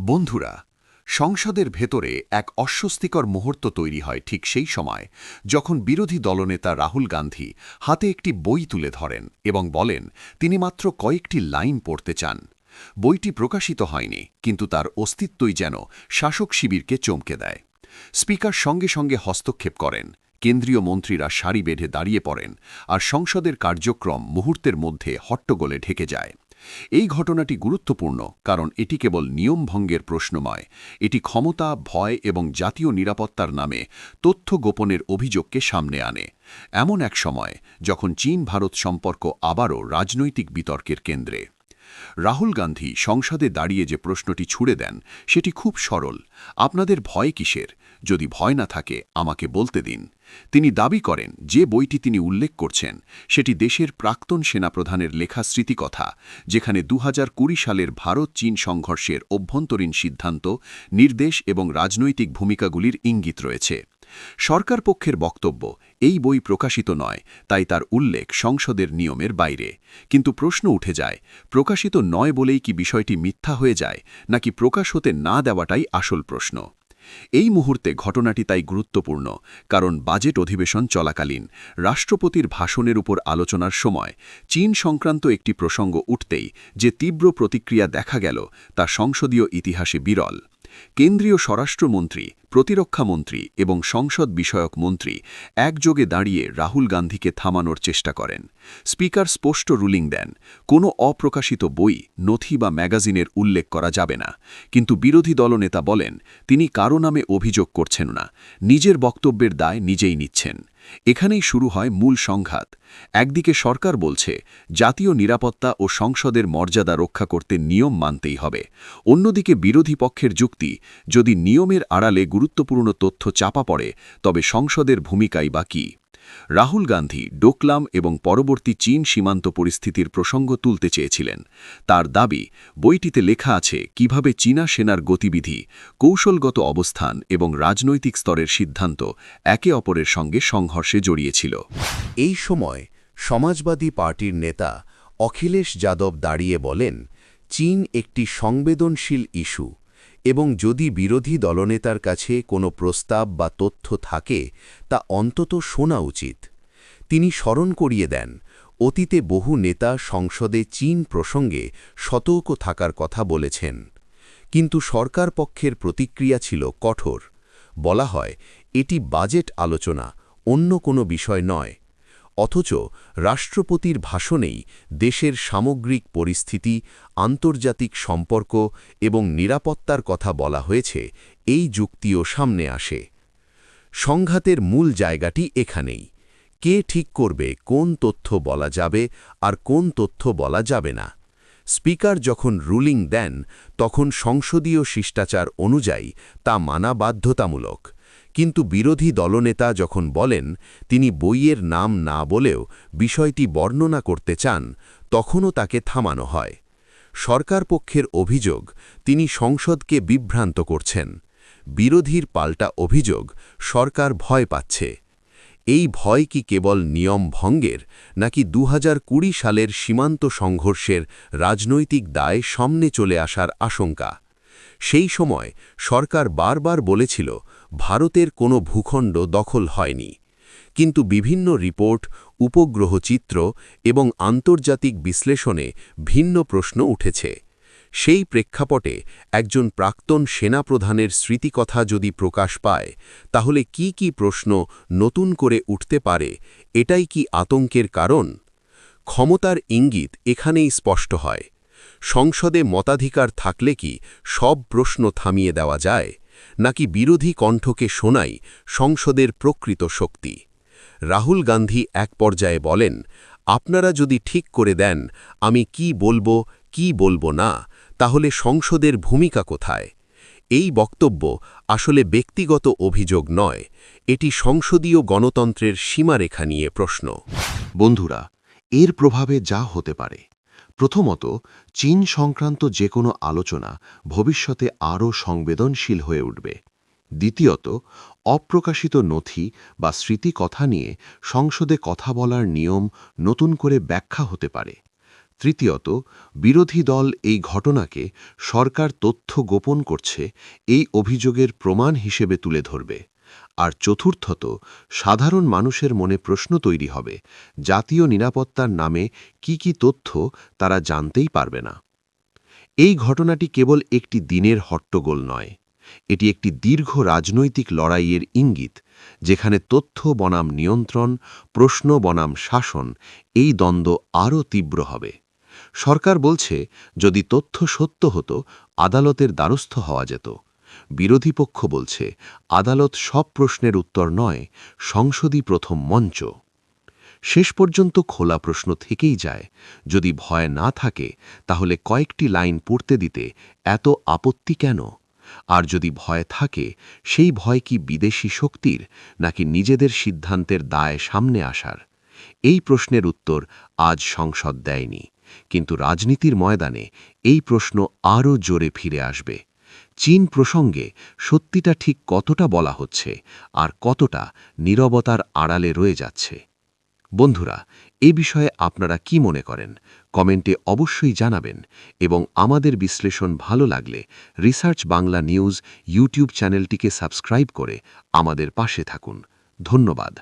বন্ধুরা, সংসদের ভেতরে এক অস্বস্তিকর মুহূর্ত তৈরি হয় ঠিক সেই সময় যখন বিরোধী দলনেতা রাহুল গান্ধী হাতে একটি বই তুলে ধরেন এবং বলেন তিনি মাত্র কয়েকটি লাইন পড়তে চান। বইটি প্রকাশিত হয়নি, কিন্তু তার অস্তিত্বই যেন শাসক শিবিরকে চমকে দেয়। স্পিকার সঙ্গে সঙ্গে হস্তক্ষেপ করেন, কেন্দ্রীয় মন্ত্রীরা সারি বেঁধে দাঁড়িয়ে পড়েন, আর সংসদের কার্যক্রম মুহূর্তের মধ্যে হট্টগোলে ঢেকে যায়। এই ঘটনাটি গুরুত্বপূর্ণ কারণ এটি কেবল নিয়মভঙ্গের প্রশ্ন নয়, এটি ক্ষমতা, ভয় এবং জাতীয় নিরাপত্তার নামে তথ্য গোপনের অভিযোগকে সামনে আনে। এমন এক সময় যখন চীন ভারত সম্পর্ক আবারও রাজনৈতিক বিতর্কের কেন্দ্রে। রাহুল গান্ধী সংসদে দাঁড়িয়ে যে প্রশ্নটি ছুড়ে দেন সেটি খুব সরল: আপনাদের ভয় কিসের? যদি ভয় না থাকে আমাকে বলতে দিন। তিনি দাবি করেন যে বইটি তিনি উল্লেখ করছেন সেটি দেশের প্রাক্তন সেনাপ্রধানের লেখা স্মৃতিকথা, যেখানে ২০২০ সালের ভারত চীন সংঘর্ষের অভ্যন্তরীণ সিদ্ধান্ত, নির্দেশ এবং রাজনৈতিক ভূমিকাগুলির ইঙ্গিত রয়েছে। সরকার পক্ষের বক্তব্য, এই বই প্রকাশিত নয়, তাই তার উল্লেখ সংসদের নিয়মের বাইরে। কিন্তু প্রশ্ন উঠে যায়, প্রকাশিত নয় বলেই কি বিষয়টি মিথ্যা হয়ে যায়, নাকি প্রকাশ হতে না দেওয়াটাই আসল প্রশ্ন? এই মুহূর্তে ঘটনাটি তাই গুরুত্বপূর্ণ, কারণ বাজেট অধিবেশন চলাকালীন রাষ্ট্রপতির ভাষণের উপর আলোচনার সময় চীন সংক্রান্ত একটি প্রসঙ্গ উঠতেই যে তীব্র প্রতিক্রিয়া দেখা গেল তা সংসদীয় ইতিহাসে বিরল। কেন্দ্রীয় স্বরাষ্ট্রমন্ত্রী, প্রতিরক্ষামন্ত্রী এবং সংসদ বিষয়ক মন্ত্রী একযোগে দাঁড়িয়ে রাহুল গান্ধীকে থামানোর চেষ্টা করেন। স্পিকার স্পষ্ট রুলিং দেন, কোনো অপ্রকাশিত বই, নথি বা ম্যাগাজিনের উল্লেখ করা যাবে না। কিন্তু বিরোধী দলনেতা বলেন তিনি কারো নামে অভিযোগ করছেন না, নিজের বক্তব্যের দায় নিজেই নিচ্ছেন। এখানেই শুরু হয় মূল সংঘাত। একদিকে সরকার বলছে জাতীয় নিরাপত্তা ও সংসদের মর্যাদা রক্ষা করতে নিয়ম মানতেই হবে। অন্যদিকে বিরোধী পক্ষের যুক্তি, যদি নিয়মের আড়ালে গুরুত্বপূর্ণ তথ্য চাপা পড়ে তবে সংসদের ভূমিকাই বা কী? রাহুল গান্ধী ডোকলাম এবং পরবর্তী চীন সীমান্ত পরিস্থিতির প্রসঙ্গ তুলতে চেয়েছিলেন। তার দাবি, বইটিতে লেখা আছে কিভাবে চীনা সেনার গতিবিধি, কৌশলগত অবস্থান এবং রাজনৈতিক স্তরের সিদ্ধান্ত একে অপরের সঙ্গে সংঘর্ষে জড়িয়েছিল। এই সময় সমাজবাদী পার্টির নেতা অখিলেশ যাদব দাঁড়িয়ে বলেন, চীন একটি সংবেদনশীল ইস্যু এবং যদি বিরোধী দলনেতার কাছে কোনো প্রস্তাব বা তথ্য থাকে তা অন্তত শোনা উচিত। তিনি স্মরণ করিয়ে দেন, অতীতে বহু নেতা সংসদে চীন প্রসঙ্গে সতর্ক থাকার কথা বলেছেন, কিন্তু সরকার পক্ষের প্রতিক্রিয়া ছিল কঠোর। বলা হয় এটি বাজেট আলোচনা, অন্য কোনো বিষয় নয়। অথচ রাষ্ট্রপতির ভাষণেই দেশের সামগ্রিক পরিস্থিতি, আন্তর্জাতিক সম্পর্ক এবং নিরাপত্তার কথা বলা হয়েছে। এই যুক্তিও সামনে আসে। সংঘাতের মূল জায়গাটি এখানেই। কে ঠিক করবে কোন তথ্য বলা যাবে আর কোন তথ্য বলা যাবে না? স্পিকার যখন রুলিং দেন তখন সংসদীয় শিষ্টাচার অনুযায়ী তা মানা বাধ্যতামূলক, কিন্তু বিরোধী দলনেতা যখন বলেন তিনি বইয়ের নাম না বলেও বিষয়টি বর্ণনা করতে চান, তখনও তাকে থামানো হয়। সরকার পক্ষের অভিযোগ, তিনি সংসদকে বিভ্রান্ত করছেন। বিরোধীর পাল্টা অভিযোগ, সরকার ভয় পাচ্ছে। এই ভয় কি কেবল নিয়ম ভঙ্গের, নাকি ২০২০ সালের সীমান্ত সংঘর্ষের রাজনৈতিক দায় সামনে চলে আসার আশঙ্কা? সেই সময় সরকার বারবার বলেছিল ভারতের কোনো ভূখণ্ড দখল হয়নি, কিন্তু বিভিন্ন রিপোর্ট, উপগ্রহ চিত্র এবং আন্তর্জাতিক বিশ্লেষণে ভিন্ন প্রশ্ন উঠেছে। সেই প্রেক্ষাপটে একজন প্রাক্তন সেনাপ্রধানের স্মৃতিকথা যদি প্রকাশ পায়, তাহলে কি কি প্রশ্ন নতুন করে উঠতে পারে? এটাই কি আতঙ্কের কারণ? ক্ষমতার ইঙ্গিত এখানেই স্পষ্ট হয়। সংসদে মতাধিকার থাকলে কি সব প্রশ্ন থামিয়ে দেওয়া যায়, নাকি বিরোধী কণ্ঠকে শোনাই সংসদের প্রকৃত শক্তি? রাহুল গান্ধী এক পর্যায়ে বলেন, আপনারা যদি ঠিক করে দেন আমি কি বলবো না, তাহলে সংসদের ভূমিকা কোথায়? এই বক্তব্য আসলে ব্যক্তিগত অভিযোগ নয়, এটি সংসদীয় গণতন্ত্রের সীমারেখা নিয়ে প্রশ্ন। বন্ধুরা, এর প্রভাবে যা হতে পারে: প্রথমত, চীন সংক্রান্ত যে কোনো আলোচনা ভবিষ্যতে আরও সংবেদনশীল হয়ে উঠবে। দ্বিতীয়ত, অপ্রকাশিত নথি বা স্মৃতিকথা নিয়ে সংসদে কথা বলার নিয়ম নতুন করে ব্যাখ্যা হতে পারে। তৃতীয়ত, বিরোধী দল এই ঘটনাকে সরকার তথ্য গোপন করছে এই অভিযোগের প্রমাণ হিসেবে তুলে ধরবে। আর চতুর্থত, সাধারণ মানুষের মনে প্রশ্ন তৈরি হবে, জাতীয় নিরাপত্তার নামে কি কি তথ্য তারা জানতেই পারবে না। এই ঘটনাটি কেবল একটি দিনের হট্টগোল নয়, এটি একটি দীর্ঘ রাজনৈতিক লড়াইয়ের ইঙ্গিত, যেখানে তথ্য বনাম নিয়ন্ত্রণ, প্রশ্ন বনাম শাসন, এই দ্বন্দ্ব আরও তীব্র হবে। সরকার বলছে, যদি তথ্য সত্য হতো আদালতের দ্বারস্থ হওয়া যেত। বিরোধী পক্ষ বলছে, আদালত সব প্রশ্নের উত্তর নয়, সংসদই প্রথম মঞ্চ। শেষ পর্যন্ত খোলা প্রশ্ন থেকেই যায়, যদি ভয় না থাকে তাহলে কয়েকটি লাইন পড়তে দিতে এত আপত্তি কেন? আর যদি ভয় থাকে, সেই ভয় কি বিদেশি শক্তির, নাকি নিজেদের সিদ্ধান্তের দায় সামনে আসার? এই প্রশ্নের উত্তর আজ সংসদ দেয়নি, কিন্তু রাজনীতির ময়দানে এই প্রশ্ন আরও জোরে ফিরে আসবে। চীন প্রসঙ্গে সত্যিটা ঠিক কতটা বলা হচ্ছে, আর কতটা নীরবতার আড়ালে রয়ে যাচ্ছে? বন্ধুরা, এ বিষয়ে আপনারা কি মনে করেন? কমেন্টে অবশ্যই জানাবেন, এবং আমাদের বিশ্লেষণ ভালো লাগলে রিসার্চ বাংলা নিউজ ইউটিউব চ্যানেলটিকে সাবস্ক্রাইব করে আমাদের পাশে থাকুন। ধন্যবাদ।